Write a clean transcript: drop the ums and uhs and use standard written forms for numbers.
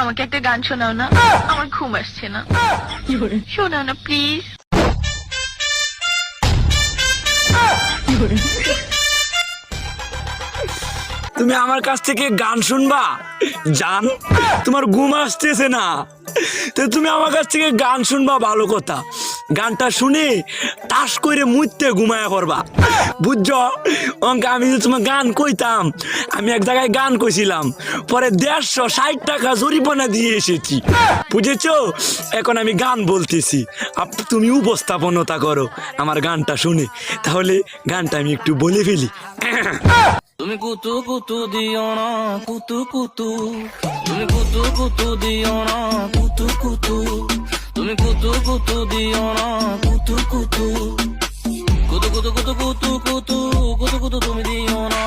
আমাকে একটা গান শোনাও না, আমার ঘুম আসছে না। শোনাও না প্লিজ। তুমি আমার কাছ থেকে গান শুনবা? জান, তোমার ঘুম আসতেছে না, তো তুমি আমার কাছ থেকে গান শুনবা ভালো কথা। গানটা শুনে তাস করে মুইতে ঘুমায়া করবা, বুঝছো? আমি যে তোমার গান কইতাম, আমি এক জায়গায় গান কইছিলাম, পরে 160 টাকা জরিমানা দিয়ে এসেছি, বুঝেছো? এখন আমি গান বলতেছি, তুমি উপস্থাপনতা করো আমার গানটা শুনে। তাহলে গানটা আমি একটু বলে ফেলি। তুমি কুতু কুতু দিও না কুতু কুতু, তুমি কুতু কুতু দিও না কুতু কুতু, তুমি কুতু কুতু দিও না কুতু কুতু, কুতু কুতু কুতু কুতু কুতু কুতু কুতু তুমি দিও না।